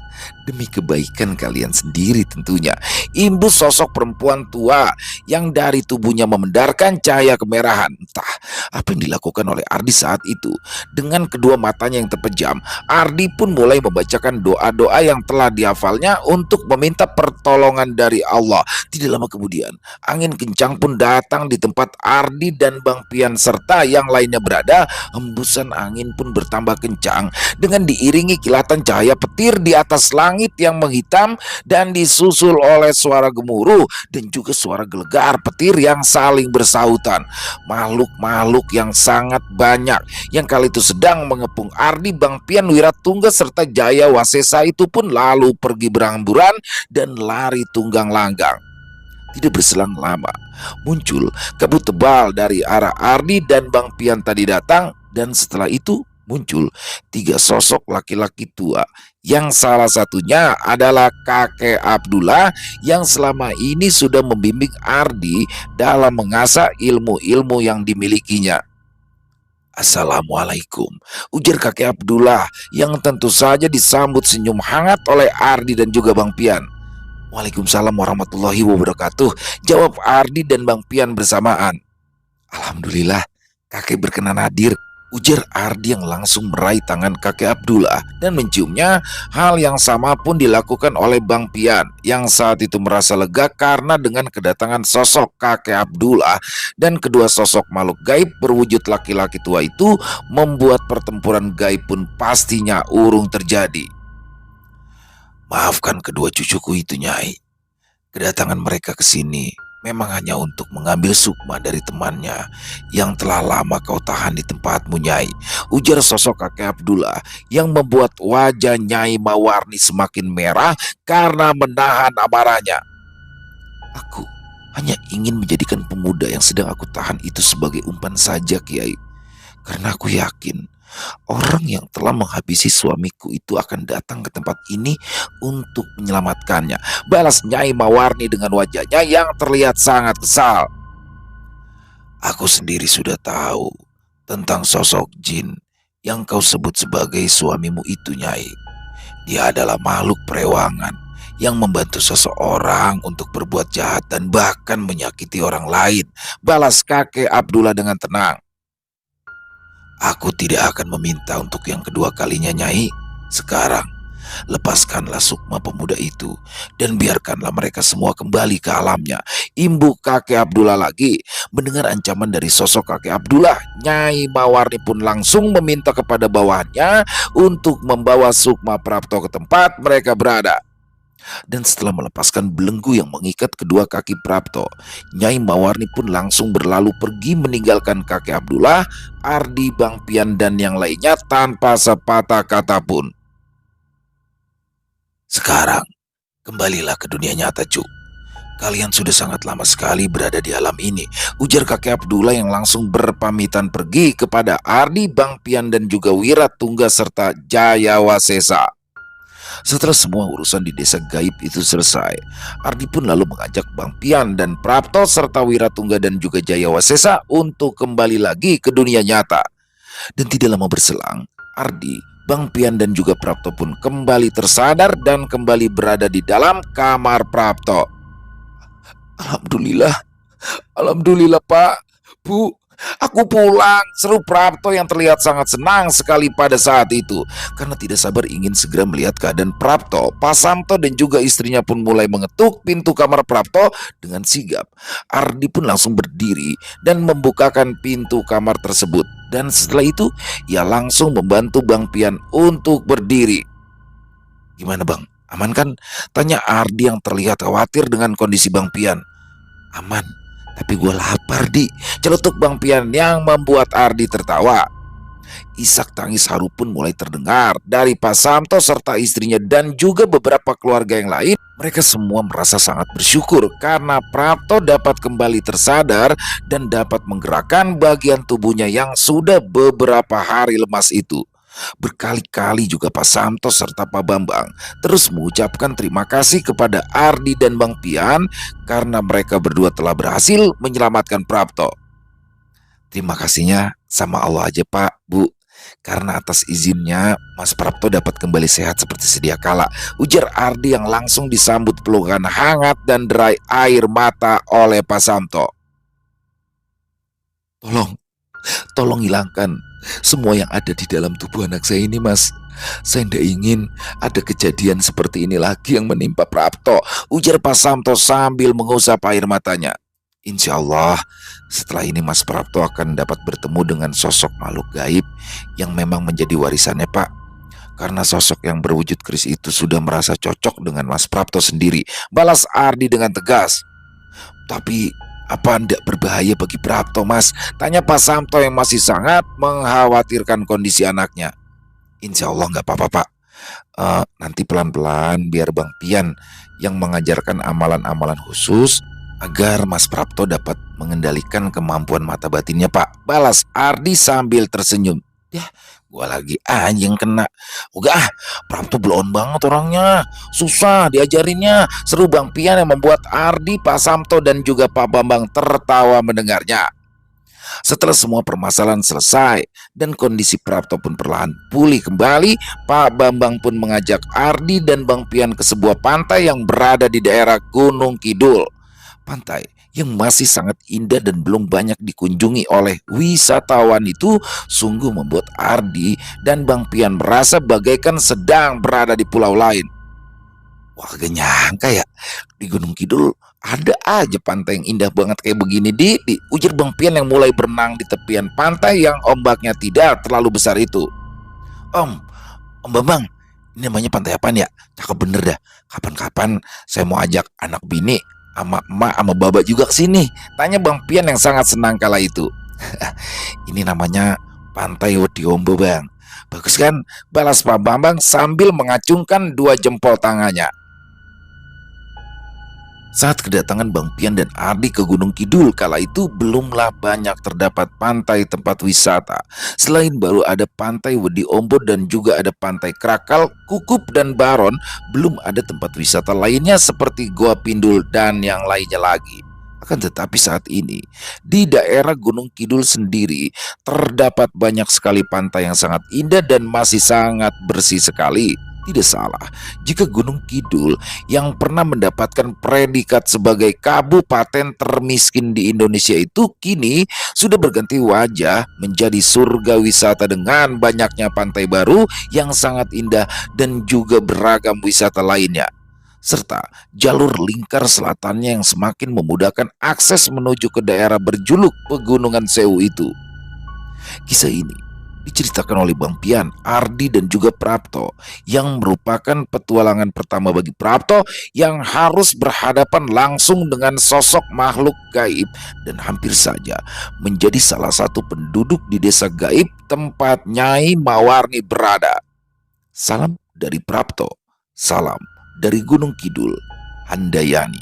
demi kebaikan kalian sendiri tentunya. Imbus sosok perempuan tua yang dari tubuhnya memendarkan cahaya kemerahan. Entah apa yang dilakukan oleh Ardi saat itu. Dengan kedua matanya yang terpejam, Ardi pun mulai membacakan doa-doa yang telah dihafalnya untuk meminta pertolongan dari Allah. Tidak lama kemudian, angin kencang pun datang di tempat Ardi dan Bang Pian serta yang lainnya berada. Hembusan angin pun bertambah kencang dengan diiringi kilatan cahaya petir di atas langit yang menghitam dan disusul oleh suara gemuruh dan juga suara gelegar petir yang saling bersahutan. Makhluk-makhluk yang sangat banyak yang kali itu sedang mengepung Ardi, Bang Pian, Wiratungga serta Jaya Wasesa itu pun lalu pergi berhamburan dan lari tunggang langgang. Tidak berselang lama, muncul kabut tebal dari arah Ardi dan Bang Pian tadi datang, dan setelah itu muncul tiga sosok laki-laki tua yang salah satunya adalah kakek Abdullah yang selama ini sudah membimbing Ardi dalam mengasah ilmu-ilmu yang dimilikinya. Assalamualaikum, ujar kakek Abdullah yang tentu saja disambut senyum hangat oleh Ardi dan juga Bang Pian. Waalaikumsalam warahmatullahi wabarakatuh, jawab Ardi dan Bang Pian bersamaan. Alhamdulillah, kakek berkenan hadir, ujar Ardi yang langsung meraih tangan kakek Abdullah dan menciumnya. Hal yang sama pun dilakukan oleh Bang Pian yang saat itu merasa lega karena dengan kedatangan sosok kakek Abdullah dan kedua sosok makhluk gaib berwujud laki-laki tua itu membuat pertempuran gaib pun pastinya urung terjadi. Maafkan kedua cucuku itu, Nyai. Kedatangan mereka ke sini memang hanya untuk mengambil sukma dari temannya yang telah lama kau tahan di tempatmu, Nyai, ujar sosok kakek Abdullah yang membuat wajah Nyai Mawarni semakin merah karena menahan amarahnya. Aku hanya ingin menjadikan pemuda yang sedang aku tahan itu sebagai umpan saja, Kiai. Karena aku yakin orang yang telah menghabisi suamiku itu akan datang ke tempat ini untuk menyelamatkannya, balas Nyai Mawarni dengan wajahnya yang terlihat sangat kesal. Aku sendiri sudah tahu tentang sosok jin yang kau sebut sebagai suamimu itu, Nyai. Dia adalah makhluk perewangan yang membantu seseorang untuk berbuat jahat dan bahkan menyakiti orang lain, balas kakek Abdullah dengan tenang. Aku tidak akan meminta untuk yang kedua kalinya, Nyai. Sekarang, lepaskanlah sukma pemuda itu dan biarkanlah mereka semua kembali ke alamnya, imbuk kakek Abdullah lagi. Mendengar ancaman dari sosok kakek Abdullah, Nyai Mawarni pun langsung meminta kepada bawahannya untuk membawa sukma Prapto ke tempat mereka berada. Dan setelah melepaskan belenggu yang mengikat kedua kaki Prapto, Nyai Mawarni pun langsung berlalu pergi meninggalkan kakek Abdullah, Ardi, Bang Pian dan yang lainnya tanpa sepatah kata pun. Sekarang, kembalilah ke dunia nyata, Cuk. Kalian sudah sangat lama sekali berada di alam ini, ujar kakek Abdullah yang langsung berpamitan pergi kepada Ardi, Bang Pian dan juga Wiratungga serta Jaya Wasesa. Setelah semua urusan di desa gaib itu selesai, Ardi pun lalu mengajak Bang Pian dan Prapto serta Wiratungga dan juga Jaya Wasesa untuk kembali lagi ke dunia nyata. Dan tidak lama berselang, Ardi, Bang Pian dan juga Prapto pun kembali tersadar dan kembali berada di dalam kamar Prapto. Alhamdulillah, Alhamdulillah Pak, Bu, aku pulang, seru Prapto yang terlihat sangat senang sekali pada saat itu. Karena tidak sabar ingin segera melihat keadaan Prapto, Pasamto dan juga istrinya pun mulai mengetuk pintu kamar Prapto dengan sigap. Ardi pun langsung berdiri dan membukakan pintu kamar tersebut. Dan setelah itu, ia langsung membantu Bang Pian untuk berdiri. Gimana Bang, aman kan? Tanya Ardi yang terlihat khawatir dengan kondisi Bang Pian. Aman, tapi gue lapar, Di, celetuk Bang Pian yang membuat Ardi tertawa. Isak tangis haru pun mulai terdengar dari Pak Samto serta istrinya dan juga beberapa keluarga yang lain. Mereka semua merasa sangat bersyukur karena Prapto dapat kembali tersadar dan dapat menggerakkan bagian tubuhnya yang sudah beberapa hari lemas itu. Berkali-kali juga Pak Samto serta Pak Bambang terus mengucapkan terima kasih kepada Ardi dan Bang Pian karena mereka berdua telah berhasil menyelamatkan Prapto. Terima kasihnya sama Allah aja Pak, Bu. Karena atas izinnya Mas Prapto dapat kembali sehat seperti sedia kala, ujar Ardi yang langsung disambut pelukan hangat dan derai air mata oleh Pak Samto. Tolong, tolong hilangkan semua yang ada di dalam tubuh anak saya ini, Mas. Saya tidak ingin ada kejadian seperti ini lagi yang menimpa Prapto, ujar Pak Samto sambil mengusap air matanya. Insya Allah, setelah ini Mas Prapto akan dapat bertemu dengan sosok makhluk gaib yang memang menjadi warisannya, Pak. Karena sosok yang berwujud keris itu sudah merasa cocok dengan Mas Prapto sendiri, balas Ardi dengan tegas. Tapi apa tidak berbahaya bagi Prapto, Mas? Tanya Pak Samto yang masih sangat mengkhawatirkan kondisi anaknya. Insya Allah nggak apa-apa, Pak. Nanti pelan-pelan biar Bang Pian yang mengajarkan amalan-amalan khusus agar Mas Prapto dapat mengendalikan kemampuan mata batinnya, Pak. Balas Ardi sambil tersenyum. Ya, gua lagi anjing kena. Udah Prapto belon banget orangnya. Susah diajarinnya. Seru Bang Pian yang membuat Ardi, Pak Samto dan juga Pak Bambang tertawa mendengarnya. Setelah semua permasalahan selesai dan kondisi Prapto pun perlahan pulih kembali, Pak Bambang pun mengajak Ardi dan Bang Pian ke sebuah pantai yang berada di daerah Gunung Kidul. Pantai yang masih sangat indah dan belum banyak dikunjungi oleh wisatawan itu sungguh membuat Ardi dan Bang Pian merasa bagaikan sedang berada di pulau lain. Wah, gak nyangka ya, di Gunung Kidul ada aja pantai yang indah banget kayak begini, di ujar Bang Pian yang mulai berenang di tepian pantai yang ombaknya tidak terlalu besar itu. Om, Om Bambang, ini namanya pantai apaan ya? Cakep bener dah. Kapan-kapan saya mau ajak anak bini sama emak sama baba juga ke sini. Tanya Bang Pian yang sangat senang kala itu. Ini namanya Pantai Wediombo, Bang. Bagus kan? Balas Pak Bambang sambil mengacungkan dua jempol tangannya. Saat kedatangan Bang Pian dan Ardi ke Gunung Kidul kala itu belumlah banyak terdapat pantai tempat wisata. Selain baru ada Pantai Wedi Ombo dan juga ada Pantai Krakal, Kukup dan Baron, belum ada tempat wisata lainnya seperti Goa Pindul dan yang lainnya lagi. Akan tetapi saat ini di daerah Gunung Kidul sendiri terdapat banyak sekali pantai yang sangat indah dan masih sangat bersih sekali. Tidak salah jika Gunung Kidul yang pernah mendapatkan predikat sebagai kabupaten termiskin di Indonesia itu kini sudah berganti wajah menjadi surga wisata dengan banyaknya pantai baru yang sangat indah dan juga beragam wisata lainnya. Serta jalur lingkar selatannya yang semakin memudahkan akses menuju ke daerah berjuluk Pegunungan Sewu itu. Kisah ini diceritakan oleh Bang Pian, Ardi dan juga Prapto yang merupakan petualangan pertama bagi Prapto yang harus berhadapan langsung dengan sosok makhluk gaib dan hampir saja menjadi salah satu penduduk di desa gaib tempat Nyai Mawarni berada. Salam dari Prapto, salam dari Gunung Kidul, Handayani.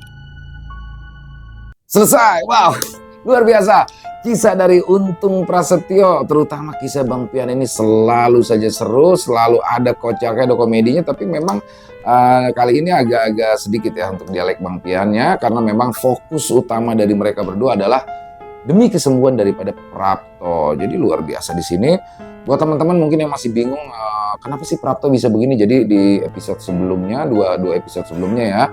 Selesai, wow, luar biasa. Kisah dari Untung Prasetyo, terutama kisah Bang Pian ini selalu saja seru, selalu ada kocaknya, ada komedinya. Tapi memang kali ini agak-agak sedikit ya untuk dialek Bang Piannya, karena memang fokus utama dari mereka berdua adalah demi kesembuhan daripada Prapto. Jadi luar biasa di sini. Buat teman-teman mungkin yang masih bingung kenapa sih Prapto bisa begini, jadi di episode sebelumnya, dua episode sebelumnya ya,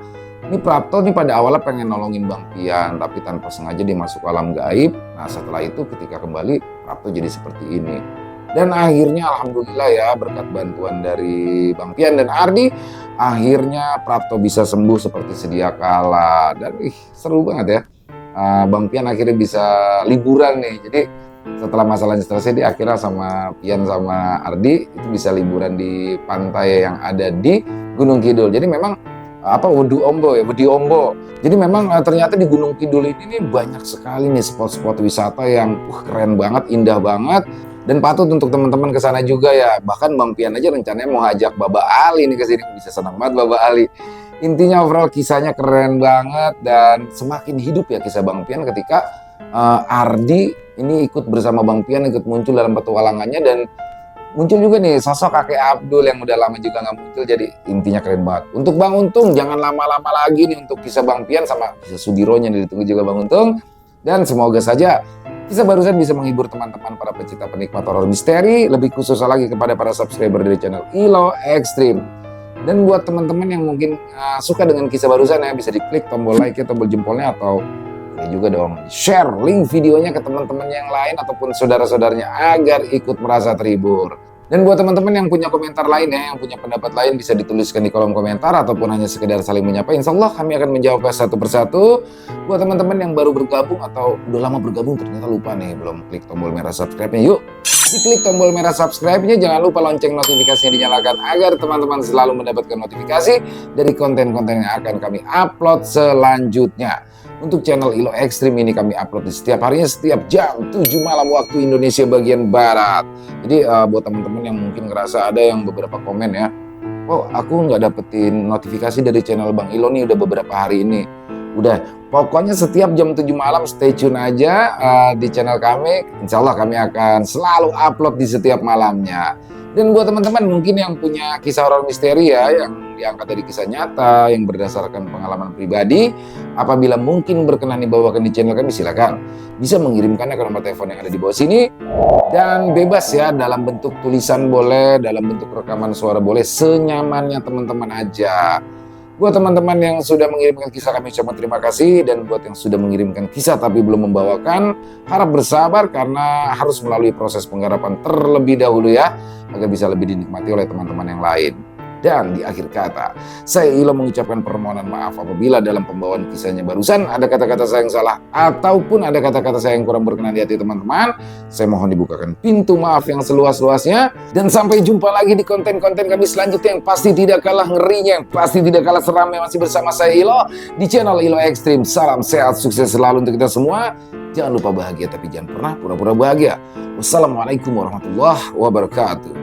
ini Prapto nih pada awalnya pengen nolongin Bang Pian, tapi tanpa sengaja dia masuk alam gaib. Nah setelah itu ketika kembali Prapto jadi seperti ini. Dan akhirnya alhamdulillah ya, berkat bantuan dari Bang Pian dan Ardi, akhirnya Prapto bisa sembuh seperti sedia kala. Dan seru banget ya, Bang Pian akhirnya bisa liburan nih. Jadi setelah masalahnya selesai, dia akhirnya sama Pian sama Ardi itu bisa liburan di pantai yang ada di Gunung Kidul. Jadi memang Wedi Ombo. Jadi memang ternyata di Gunung Kidul ini nih banyak sekali nih spot-spot wisata yang keren banget, indah banget. Dan patut untuk teman-teman ke sana juga ya. Bahkan Bang Pian aja rencananya mau ajak Baba Ali nih ke sini. Bisa senang banget Baba Ali. Intinya overall kisahnya keren banget dan semakin hidup ya kisah Bang Pian ketika Ardi ini ikut bersama Bang Pian, ikut muncul dalam petualangannya, dan muncul juga nih sosok kakek Abdul yang udah lama juga nggak muncul. Jadi intinya keren banget. Untuk Bang Untung jangan lama-lama lagi nih untuk kisah Bang Pian sama kisah Sugironya nih, ditunggu juga Bang Untung. Dan semoga saja kisah barusan bisa menghibur teman-teman para pecinta penikmat horor misteri, lebih khusus lagi kepada para subscriber dari channel Ilo Extreme. Dan buat teman-teman yang mungkin suka dengan kisah barusan ya, bisa diklik tombol like ya, tombol jempolnya, atau ya juga dong share link videonya ke teman-teman yang lain ataupun saudara-saudaranya agar ikut merasa terhibur. Dan buat teman-teman yang punya komentar lain ya, yang punya pendapat lain, bisa dituliskan di kolom komentar ataupun hanya sekedar saling menyapa. Insya Allah kami akan menjawabnya satu persatu. Buat teman-teman yang baru bergabung atau udah lama bergabung ternyata lupa nih belum klik tombol merah subscribe-nya, yuk diklik tombol merah subscribe-nya, jangan lupa lonceng notifikasinya dinyalakan agar teman-teman selalu mendapatkan notifikasi dari konten-konten yang akan kami upload selanjutnya. Untuk channel Ilo Extreme ini kami upload di setiap harinya, setiap jam 7 malam waktu Indonesia bagian Barat. Jadi buat teman-teman yang mungkin ngerasa ada yang beberapa komen ya, oh aku nggak dapetin notifikasi dari channel Bang Ilo nih udah beberapa hari ini. Udah, pokoknya setiap jam 7 malam stay tune aja di channel kami. Insya Allah kami akan selalu upload di setiap malamnya. Dan buat teman-teman mungkin yang punya kisah horor misteri ya, yang diangkat dari kisah nyata, yang berdasarkan pengalaman pribadi, apabila mungkin berkenan dibawakan di channel kami, silakan bisa mengirimkannya ke nomor telepon yang ada di bawah sini. Dan bebas ya, dalam bentuk tulisan boleh, dalam bentuk rekaman suara boleh, senyamannya teman-teman aja. Buat teman-teman yang sudah mengirimkan kisah, kami ucapkan terima kasih. Dan buat yang sudah mengirimkan kisah tapi belum membawakan, harap bersabar karena harus melalui proses penggarapan terlebih dahulu ya, agar bisa lebih dinikmati oleh teman-teman yang lain. Dan di akhir kata, saya Ilo mengucapkan permohonan maaf apabila dalam pembawaan kisahnya barusan ada kata-kata saya yang salah ataupun ada kata-kata saya yang kurang berkenan di hati teman-teman. Saya mohon dibukakan pintu maaf yang seluas-luasnya. Dan sampai jumpa lagi di konten-konten kami selanjutnya yang pasti tidak kalah ngerinya, yang pasti tidak kalah seramnya, masih bersama saya Ilo di channel Ilo Extreme. Salam sehat, sukses selalu untuk kita semua. Jangan lupa bahagia tapi jangan pernah pura-pura bahagia. Wassalamualaikum warahmatullahi wabarakatuh.